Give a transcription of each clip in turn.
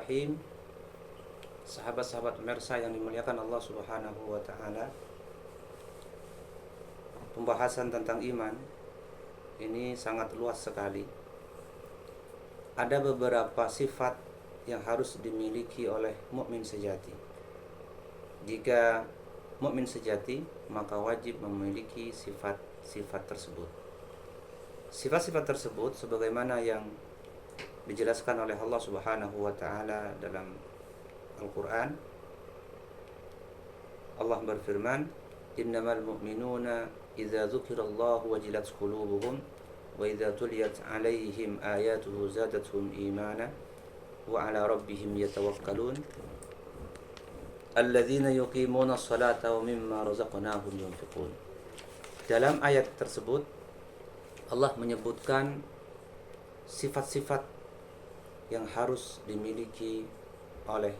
Bismillahirrahmanirrahim. Sahabat-sahabat pemirsa yang dimuliakan Allah Subhanahu wa taala. Pembahasan tentang iman ini sangat luas sekali. Ada beberapa sifat yang harus dimiliki oleh mukmin sejati. Jika mukmin sejati, maka wajib memiliki sifat-sifat tersebut. Sifat-sifat tersebut sebagaimana yang dijelaskan oleh Allah Subhanahu wa taala dalam Al-Qur'an. Allah berfirman, "Innamal mu'minuna idza dzukirallahu wajilat qulubuhum wa idza tuliyat 'alaihim ayatuhu zadatuhum imana wa 'ala rabbihim yatawakkalun alladzina yuqimuna as-salata wa mimma razaqnahum yunfiqun." Dalam ayat tersebut Allah menyebutkan sifat-sifat yang harus dimiliki oleh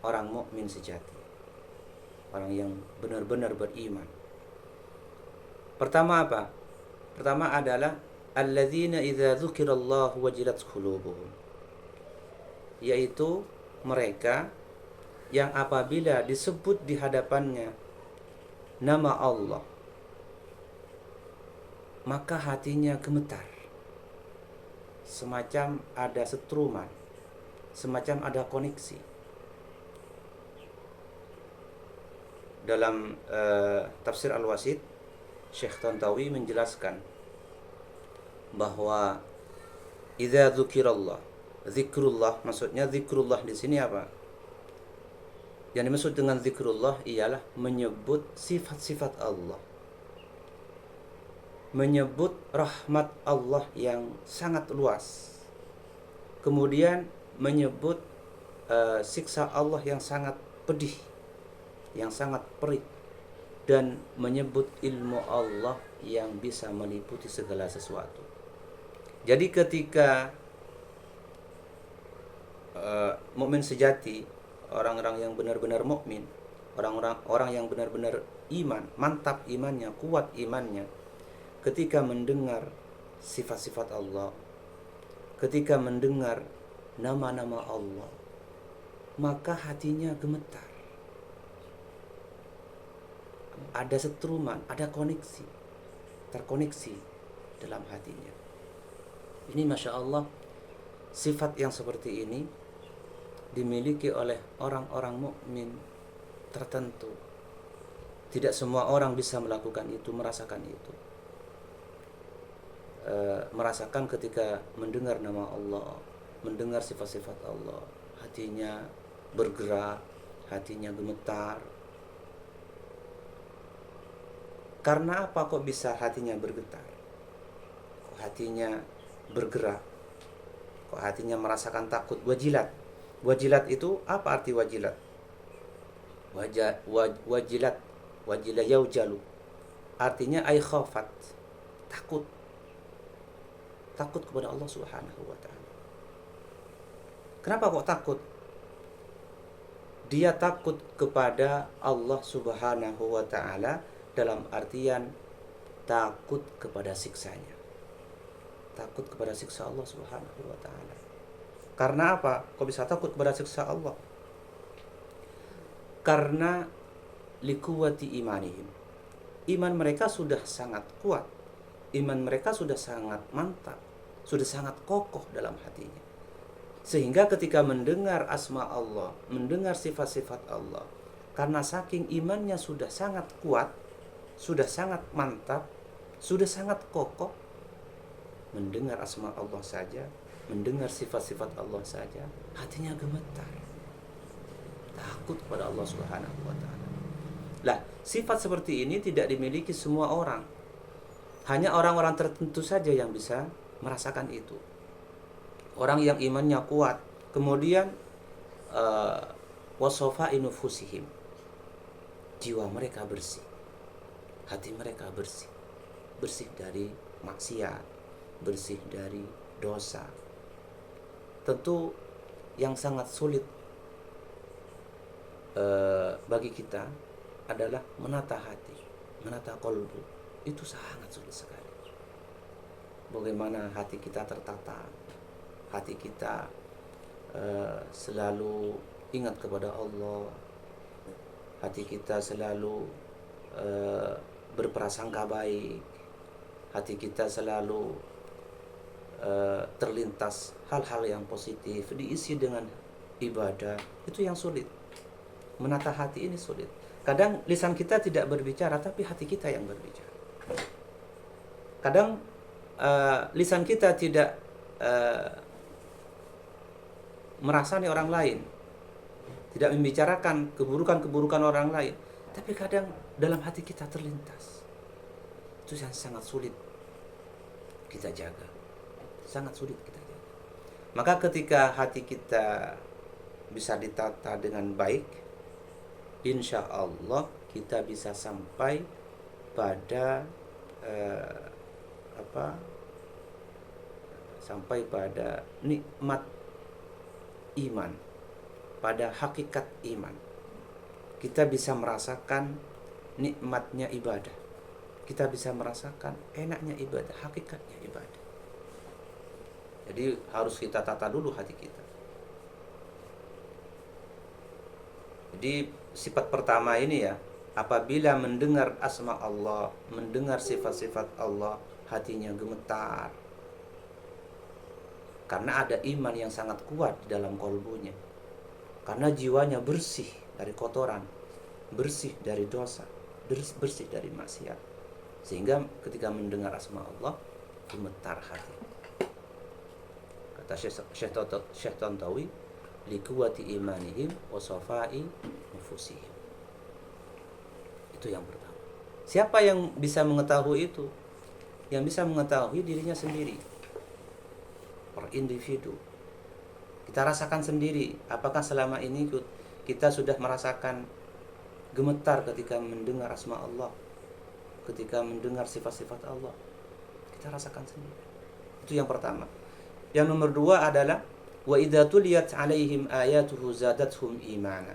orang mukmin sejati, orang yang benar-benar beriman. Pertama apa? Pertama adalah alladzina idza dzukirallahu wajilat qulubuhum, yaitu mereka yang apabila disebut di hadapannya nama Allah, maka hatinya gemetar, semacam ada setruman, semacam ada koneksi. Dalam tafsir Al-Wasit, Syekh Tantawi menjelaskan bahwa idza dzukirallah, zikrullah, maksudnya zikrullah di sini apa? Yang dimaksud dengan zikrullah ialah menyebut sifat-sifat Allah, menyebut rahmat Allah yang sangat luas, kemudian menyebut siksa Allah yang sangat pedih, yang sangat perih, dan menyebut ilmu Allah yang bisa meliputi segala sesuatu. Jadi ketika mukmin sejati, orang-orang yang benar-benar mukmin, orang yang benar-benar iman, mantap imannya, kuat imannya, ketika mendengar sifat-sifat Allah, ketika mendengar nama-nama Allah, maka hatinya gemetar. Ada setruman, ada koneksi, terkoneksi dalam hatinya. Ini Masya Allah, sifat yang seperti ini dimiliki oleh orang-orang mukmin tertentu. Tidak semua orang bisa melakukan itu, merasakan itu. Merasakan ketika mendengar nama Allah, mendengar sifat-sifat Allah, hatinya bergerak, hatinya gemetar. Karena apa kok bisa hatinya bergetar? Kok hatinya bergerak? Kok hatinya merasakan takut? Wajilat. Wajilat itu apa arti wajilat? Wajilat, wajila yaujalu. Artinya ay khafat, takut. Takut kepada Allah Subhanahu wa taala. Kenapa kok takut? Dia takut kepada Allah Subhanahu wa taala dalam artian takut kepada siksanya. Takut kepada siksa Allah Subhanahu wa taala. Karena apa? Kok bisa takut kepada siksa Allah? Karena likuwati imanihim. Iman mereka sudah sangat kuat. Iman mereka sudah sangat mantap, sudah sangat kokoh dalam hatinya. Sehingga ketika mendengar asma Allah, mendengar sifat-sifat Allah, karena saking imannya sudah sangat kuat, sudah sangat mantap, sudah sangat kokoh, mendengar asma Allah saja, mendengar sifat-sifat Allah saja, hatinya gemetar, takut kepada Allah Subhanahu wa taala. Lah, sifat seperti ini tidak dimiliki semua orang. Hanya orang-orang tertentu saja yang bisa merasakan itu. Orang yang imannya kuat, kemudian wasofa inufusihim, jiwa mereka bersih, hati mereka bersih, bersih dari maksiat, bersih dari dosa. Tentu yang sangat sulit bagi kita adalah menata hati, menata qalbu. Itu sangat sulit sekali. Bagaimana hati kita tertata, hati kita selalu ingat kepada Allah, hati kita selalu berprasangka baik, hati kita selalu terlintas hal-hal yang positif, diisi dengan ibadah. Itu yang sulit. Menata hati ini sulit. Kadang lisan kita tidak berbicara, tapi hati kita yang berbicara. Kadang lisan kita tidak merasani orang lain, tidak membicarakan keburukan-keburukan orang lain, tapi kadang dalam hati kita terlintas. Itu yang sangat sulit kita jaga, sangat sulit kita jaga. Maka ketika hati kita bisa ditata dengan baik, insya Allah kita bisa sampai pada sampai pada nikmat iman, pada hakikat iman. Kita bisa merasakan nikmatnya ibadah, kita bisa merasakan enaknya ibadah, hakikatnya ibadah. Jadi harus kita tata dulu hati kita. Jadi sifat pertama ini ya, apabila mendengar asma Allah, mendengar sifat-sifat Allah, hatinya gemetar. Karena ada iman yang sangat kuat di dalam kolbunya. Karena jiwanya bersih dari kotoran, bersih dari dosa, bersih dari maksiat. Sehingga ketika mendengar asma Allah, gemetar hati. Kata Syekh Tantawi, liquwati imanihim wa safai nufusihim. Itu yang pertama. Siapa yang bisa mengetahui itu? Yang bisa mengetahui dirinya sendiri, per individu. Kita rasakan sendiri, apakah selama ini kita sudah merasakan gemetar ketika mendengar asma Allah, ketika mendengar sifat-sifat Allah. Kita rasakan sendiri. Itu yang pertama. Yang nomor dua adalah wa idza tuliyat alaihim ayatuhu zadatuhum imana.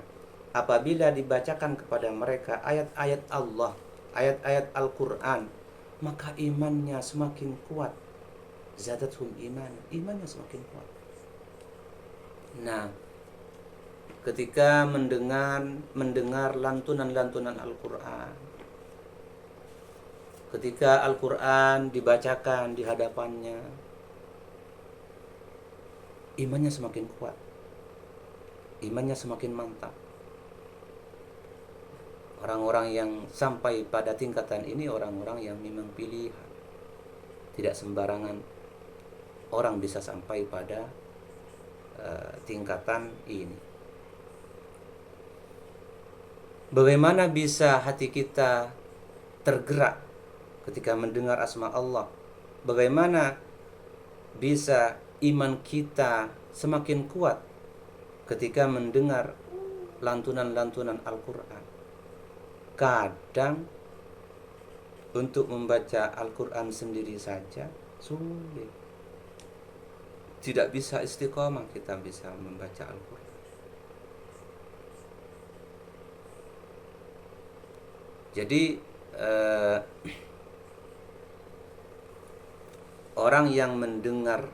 Apabila dibacakan kepada mereka ayat-ayat Allah, ayat-ayat Al-Qur'an, maka imannya semakin kuat. Zadatuhum imana, imannya semakin kuat. Nah, ketika mendengar lantunan-lantunan Al-Qur'an, ketika Al-Qur'an dibacakan di hadapannya, imannya semakin kuat, imannya semakin mantap. Orang-orang yang sampai pada tingkatan ini orang-orang yang memang pilihan. Tidak sembarangan orang bisa sampai pada tingkatan ini. Bagaimana bisa hati kita tergerak ketika mendengar asma Allah? Bagaimana bisa iman kita semakin kuat ketika mendengar lantunan-lantunan Al-Qur'an? Kadang untuk membaca Al-Qur'an sendiri saja sulit. Tidak bisa istiqomah kita bisa membaca Al-Qur'an. Jadi orang yang mendengar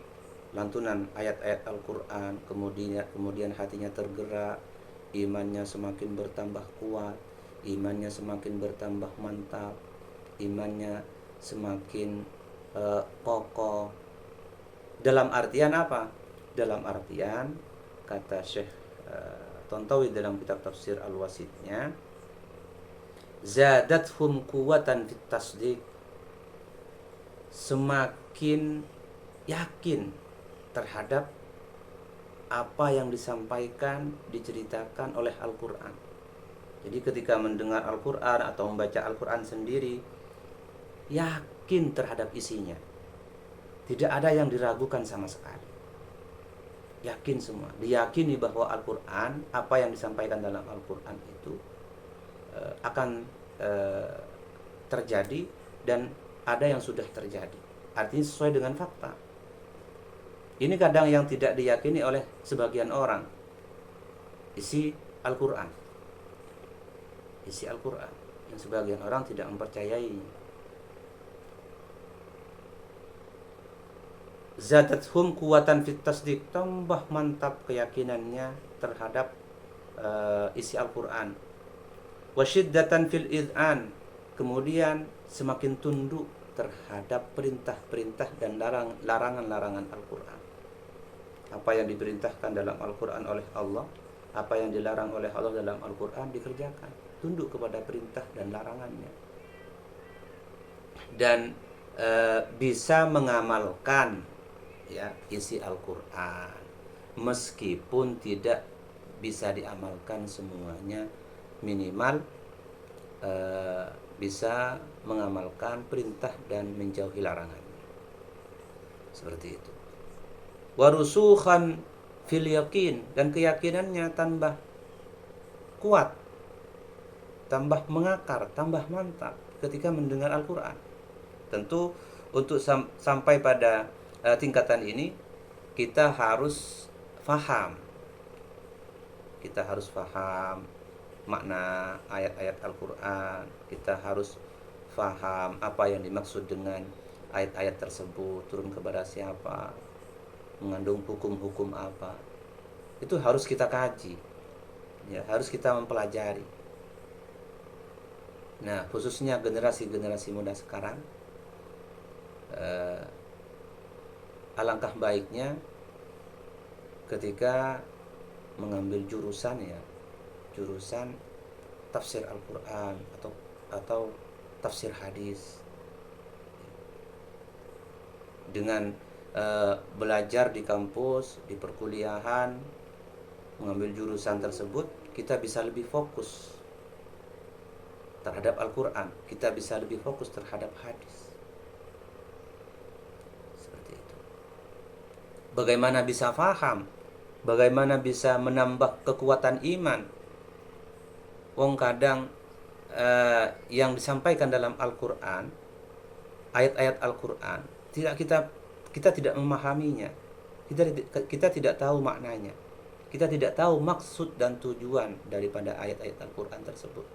lantunan ayat-ayat Al-Qur'an kemudian hatinya tergerak, imannya semakin bertambah kuat, imannya semakin bertambah mantap, imannya semakin kokoh. Dalam artian apa? Dalam artian kata Syekh Tantawi dalam kitab tafsir Al-Wasitnya, zadathum quwwatan fit tasdiq, semakin yakin terhadap apa yang disampaikan, diceritakan oleh Al-Qur'an. Jadi ketika mendengar Al-Qur'an atau membaca Al-Qur'an sendiri, yakin terhadap isinya. Tidak ada yang diragukan sama sekali. Yakin semua. Diyakini bahwa Al-Qur'an, apa yang disampaikan dalam Al-Qur'an itu akan terjadi dan ada yang sudah terjadi. Artinya sesuai dengan fakta. Ini kadang yang tidak diyakini oleh sebagian orang. Isi Al-Qur'an. Isi Al-Qur'an yang sebagian orang tidak mempercayainya. Zadathum kuwatan fit tasdiq, tambah mantap keyakinannya terhadap isi Al-Qur'an. Wasyiddatan fil id'an, kemudian semakin tunduk terhadap perintah-perintah dan larangan-larangan Al-Qur'an. Apa yang diperintahkan dalam Al-Qur'an oleh Allah, apa yang dilarang oleh Allah dalam Al-Qur'an dikerjakan, tunduk kepada perintah dan larangannya. Dan bisa mengamalkan ya isi Al-Qur'an meskipun tidak bisa diamalkan semuanya, minimal bisa mengamalkan perintah dan menjauhi larangannya. Seperti itu. Warusukhan fil yakin, dan keyakinannya tambah kuat, tambah mengakar, tambah mantap ketika mendengar Al-Qur'an. Tentu untuk sampai pada tingkatan ini kita harus faham. Kita harus faham makna ayat-ayat Al-Qur'an, kita harus faham apa yang dimaksud dengan ayat-ayat tersebut, turun kepada siapa, mengandung hukum-hukum apa. Itu harus kita kaji. Ya, harus kita mempelajari. Nah, khususnya generasi-generasi muda sekarang, alangkah baiknya ketika mengambil jurusan tafsir Al-Qur'an atau tafsir hadis. Dengan belajar di kampus, di perkuliahan, mengambil jurusan tersebut, kita bisa lebih fokus terhadap Al-Qur'an, kita bisa lebih fokus terhadap hadis. Seperti itu. Bagaimana bisa faham? Bagaimana bisa menambah kekuatan iman? Wong kadang yang disampaikan dalam Al-Qur'an, ayat-ayat Al-Qur'an, kita tidak memahaminya. Kita tidak tahu maknanya. Kita tidak tahu maksud dan tujuan daripada ayat-ayat Al-Qur'an tersebut.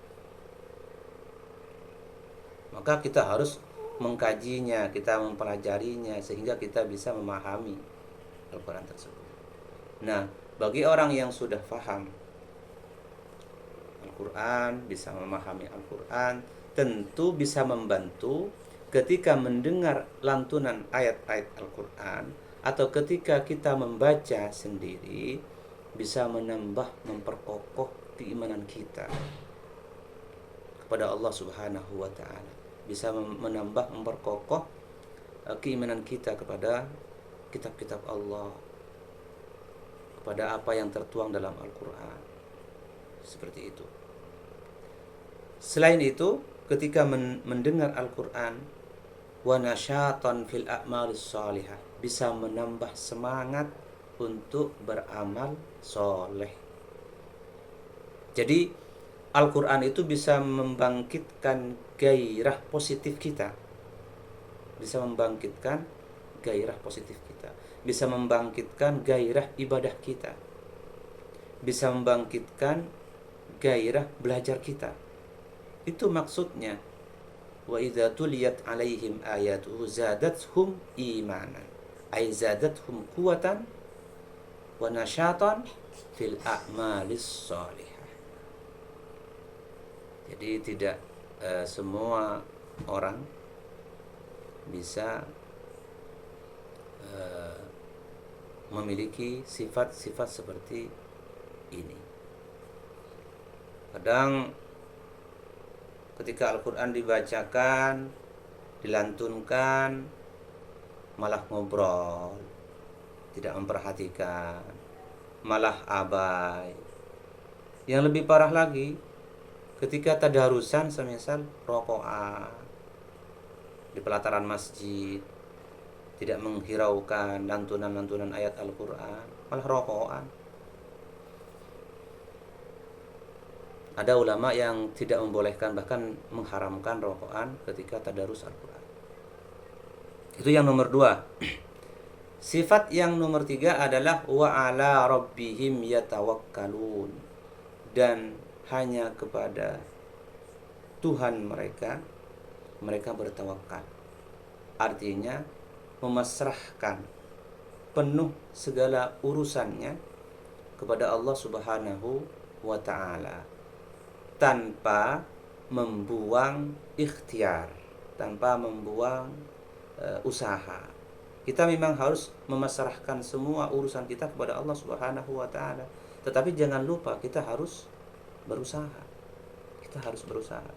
Maka kita harus mengkajinya, kita mempelajarinya sehingga kita bisa memahami Al-Qur'an tersebut. Nah, bagi orang yang sudah paham Al-Qur'an, bisa memahami Al-Qur'an, tentu bisa membantu ketika mendengar lantunan ayat-ayat Al-Qur'an atau ketika kita membaca sendiri, bisa menambah, memperkokoh keimanan kita kepada Allah Subhanahu wa taala. Bisa menambah, memperkokoh keimanan kita kepada kitab-kitab Allah, kepada apa yang tertuang dalam Al-Qur'an. Seperti itu. Selain itu, ketika mendengar Al-Qur'an, wa nasyatan fil a'malis shalihah, bisa menambah semangat untuk beramal soleh. Jadi Al-Qur'an itu bisa membangkitkan gairah positif kita. Bisa membangkitkan gairah positif kita. Bisa membangkitkan gairah ibadah kita. Bisa membangkitkan gairah belajar kita. Itu maksudnya. Wa idza tuliyat alaihim ayatuhu zadatuhum imanan. Ay zadatuhum quwatan wa nasyatan fil a'malis shalihah. Jadi tidak semua orang bisa memiliki sifat-sifat seperti ini. Kadang ketika Al-Qur'an dibacakan, dilantunkan, malah ngobrol, tidak memperhatikan, malah abai. Yang lebih parah lagi, ketika tadarusan semisal rokokan di pelataran masjid, tidak menghiraukan lantunan-lantunan ayat Al-Qur'an, malah rokokan. Ada ulama yang tidak membolehkan, bahkan mengharamkan rokokan ketika tadarus Al-Qur'an. Itu yang nomor 2. Sifat yang nomor 3 adalah wa ala rabbihim yatawakkalun, dan hanya kepada Tuhan mereka bertawakal. Artinya memasrahkan penuh segala urusannya kepada Allah Subhanahu wa taala tanpa membuang ikhtiar, tanpa membuang usaha. Kita memang harus memasrahkan semua urusan kita kepada Allah Subhanahu wa taala. Tetapi jangan lupa kita harus berusaha. Kita harus berusaha.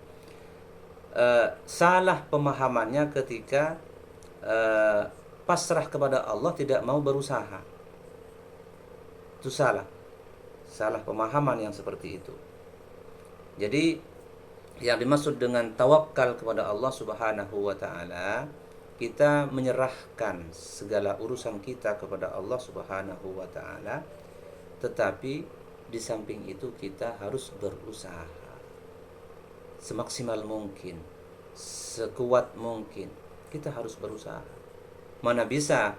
Salah pemahamannya ketika pasrah kepada Allah tidak mau berusaha. Itu salah. Salah pemahaman yang seperti itu. Jadi yang dimaksud dengan tawakal kepada Allah Subhanahu wa taala, kita menyerahkan segala urusan kita kepada Allah Subhanahu wa taala, tetapi di samping itu kita harus berusaha semaksimal mungkin, sekuat mungkin. Kita harus berusaha. Mana bisa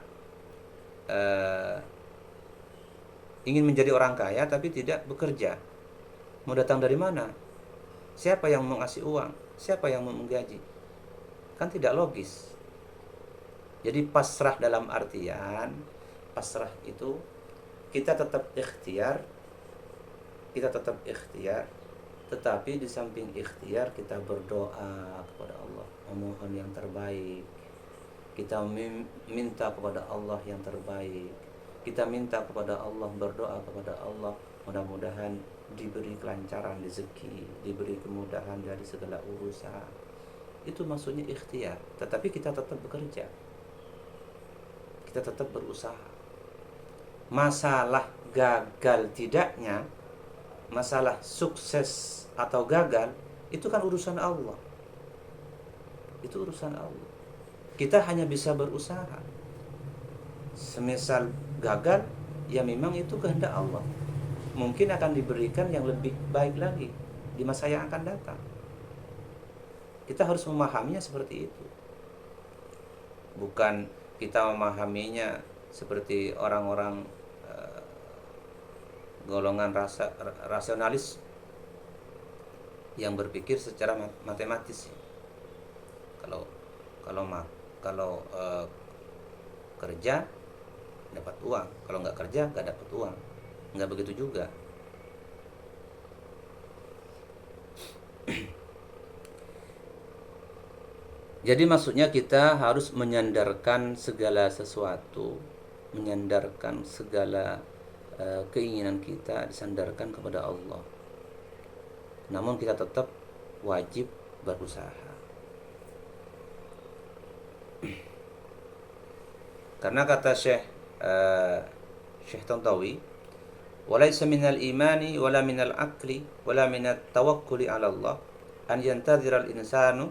ingin menjadi orang kaya tapi tidak bekerja. Mau datang dari mana? Siapa yang mengasih uang? Siapa yang menggaji? Kan tidak logis. Jadi pasrah dalam artian, pasrah itu kita tetap ikhtiar, tetapi di samping ikhtiar kita berdoa kepada Allah, memohon yang terbaik. Kita minta kepada Allah yang terbaik. Kita minta kepada Allah, berdoa kepada Allah, mudah-mudahan diberi kelancaran rezeki, diberi kemudahan dari segala urusan. Itu maksudnya ikhtiar. Tetapi kita tetap bekerja, kita tetap berusaha. Masalah gagal tidaknya, masalah sukses atau gagal, itu kan urusan Allah. Itu urusan Allah. Kita hanya bisa berusaha. Semisal gagal, ya memang itu kehendak Allah. Mungkin akan diberikan yang lebih baik lagi di masa yang akan datang. Kita harus memahaminya seperti itu. Bukan kita memahaminya seperti orang-orang golongan rasionalis yang berpikir secara matematis. Kalau kerja dapat uang, kalau nggak kerja nggak dapat uang. Nggak begitu juga. Jadi maksudnya kita harus menyandarkan segala sesuatu, menyandarkan segala keinginan kita disandarkan kepada Allah. Namun kita tetap wajib berusaha. Karena kata Syekh Tantawi, walaysa minal imani wala minal aqli wala minat tawakkuli ala Allah an yantadhira al-insanu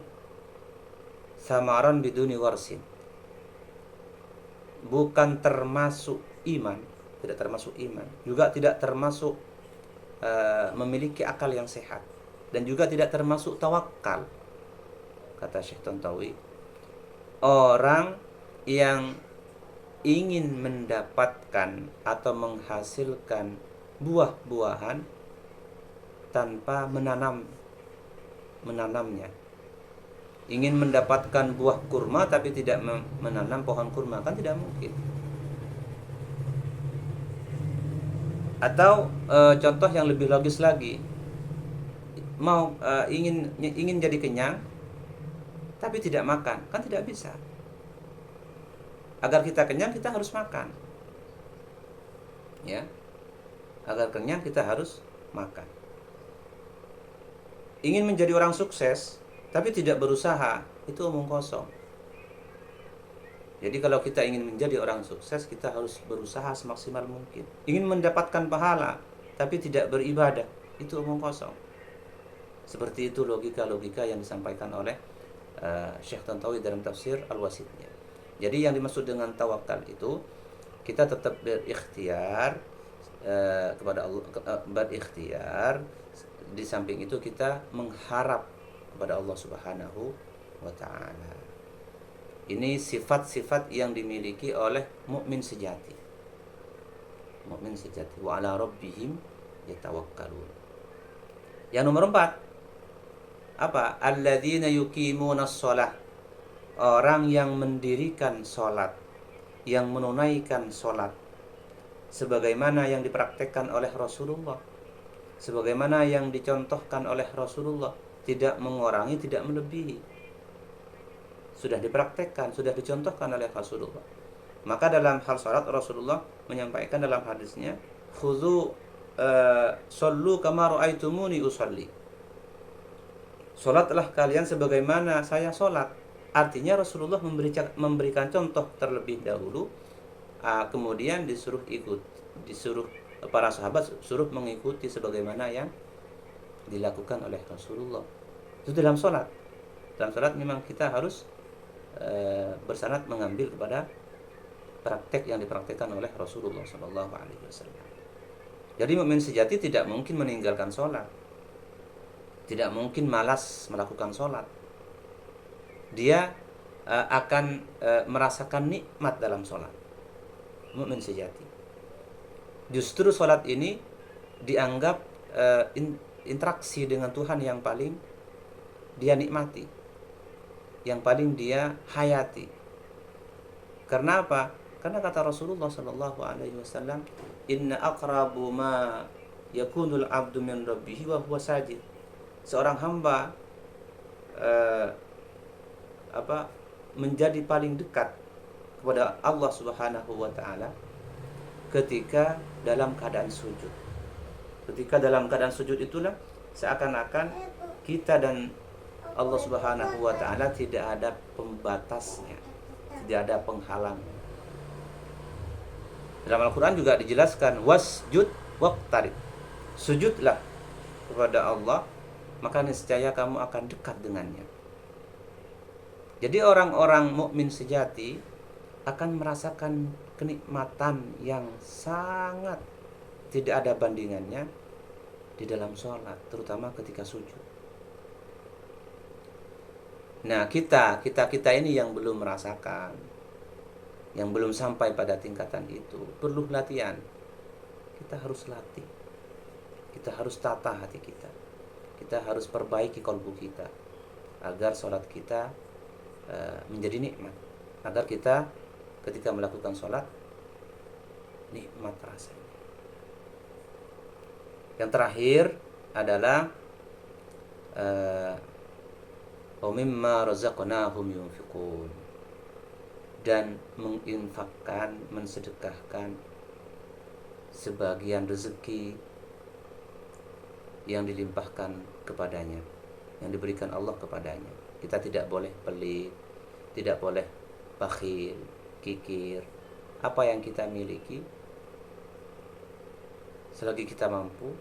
samaran biduni warsin. Bukan termasuk iman, tidak termasuk iman, juga tidak termasuk memiliki akal yang sehat, dan juga tidak termasuk tawakal. Kata Syekh Tantawi, orang yang ingin mendapatkan atau menghasilkan buah-buahan tanpa menanamnya. Ingin mendapatkan buah kurma tapi tidak menanam pohon kurma, kan tidak mungkin. Atau contoh yang lebih logis lagi, ingin jadi kenyang tapi tidak makan, kan tidak bisa. Agar kita kenyang kita harus makan. Ya. Agar kenyang kita harus makan. Ingin menjadi orang sukses tapi tidak berusaha, itu omong kosong. Jadi kalau kita ingin menjadi orang sukses, kita harus berusaha semaksimal mungkin. Ingin mendapatkan pahala tapi tidak beribadah, itu omong kosong. Seperti itu logika-logika yang disampaikan oleh Syekh Tantawi dalam tafsir Al-Wasitnya. Jadi yang dimaksud dengan tawakal itu kita tetap berikhtiar kepada Allah, berikhtiar. Di samping itu kita mengharap kepada Allah Subhanahu wa taala. Ini sifat-sifat yang dimiliki oleh mukmin sejati. Mukmin sejati, wa ala rabbihim yatawakkalun. Yang nomor 4 apa? Alladzina yuqimunas shalah. Orang yang mendirikan sholat. yang menunaikan sholat sebagaimana yang dipraktekkan oleh Rasulullah, sebagaimana yang dicontohkan oleh Rasulullah, tidak mengurangi, tidak melebihi, sudah dipraktekkan, sudah dicontohkan oleh Rasulullah. Maka dalam hal sholat Rasulullah menyampaikan dalam hadisnya, khudhu sallu kama ra'aitumuni usalli. Sholatlah kalian sebagaimana saya sholat. Artinya Rasulullah memberikan contoh terlebih dahulu, kemudian disuruh para sahabat suruh mengikuti sebagaimana yang dilakukan oleh Rasulullah. Itu dalam sholat. Dalam sholat memang kita harus bersanad mengambil kepada praktek yang dipraktekkan oleh Rasulullah SAW. Jadi mukmin sejati tidak mungkin meninggalkan sholat, tidak mungkin malas melakukan sholat. Dia akan merasakan nikmat dalam sholat. Mukmin sejati. Justru sholat ini dianggap interaksi dengan Tuhan yang paling dia nikmati, yang paling dia hayati. Karena apa? Karena kata Rasulullah sallallahu alaihi wasallam, "Inna aqrabu ma yakunul 'abdu min rabbih wa huwa sajid." Seorang hamba menjadi paling dekat kepada Allah Subhanahu wa taala ketika dalam keadaan sujud. Ketika dalam keadaan sujud itulah seakan-akan kita dan Allah Subhanahu wa taala tidak ada pembatasnya, tidak ada penghalang. Dalam Al-Quran juga dijelaskan, wasjud waqtarib. Sujudlah kepada Allah, maka niscaya kamu akan dekat dengannya. Jadi orang-orang mukmin sejati akan merasakan kenikmatan yang sangat tidak ada bandingannya di dalam sholat, terutama ketika sujud. Nah, kita ini yang belum merasakan, yang belum sampai pada tingkatan itu, perlu latihan. Kita harus latih. Kita harus tata hati kita. Kita harus perbaiki kalbu kita agar sholat kita menjadi nikmat. Agar kita ketika melakukan sholat nikmat rasanya. Yang terakhir adalah wa mimma razaqnahum yunfiqun, dan menginfakkan, mensedekahkan sebagian rezeki yang dilimpahkan kepadanya, yang diberikan Allah kepadanya. Kita tidak boleh pelit, tidak boleh bakhil, kikir. Apa yang kita miliki, selagi kita mampu,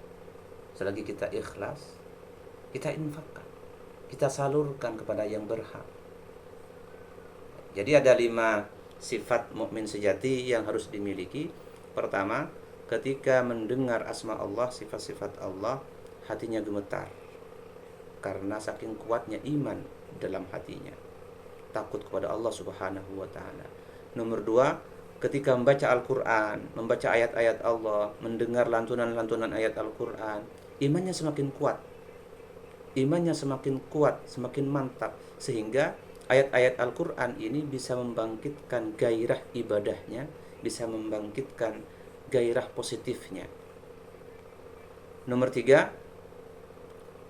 selagi kita ikhlas, kita infakkan, kita salurkan kepada yang berhak. Jadi ada 5 sifat mukmin sejati yang harus dimiliki. Pertama, ketika mendengar asma Allah, sifat-sifat Allah, hatinya gemetar karena saking kuatnya iman dalam hatinya, takut kepada Allah Subhanahu wa taala. Nomor 2, ketika membaca Al-Qur'an, membaca ayat-ayat Allah, mendengar lantunan-lantunan ayat Al-Qur'an, imannya semakin kuat. Imannya semakin kuat, semakin mantap, sehingga ayat-ayat Al-Quran ini bisa membangkitkan gairah ibadahnya, bisa membangkitkan gairah positifnya. Nomor 3,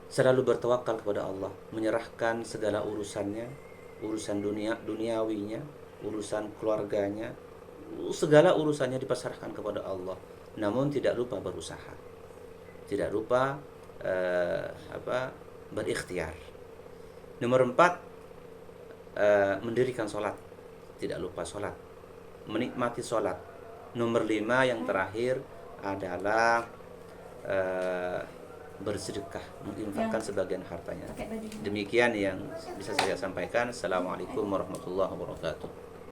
selalu bertawakal kepada Allah, menyerahkan segala urusannya, urusan duniawinya, urusan keluarganya, segala urusannya dipasrahkan kepada Allah. Namun tidak lupa berusaha, tidak lupa berikhtiar. Nomor 4, mendirikan sholat, tidak lupa sholat, menikmati sholat. Nomor 5 yang terakhir adalah bersedekah, menginfakkan sebagian hartanya. Demikian yang bisa saya sampaikan. Assalamualaikum warahmatullahi wabarakatuh.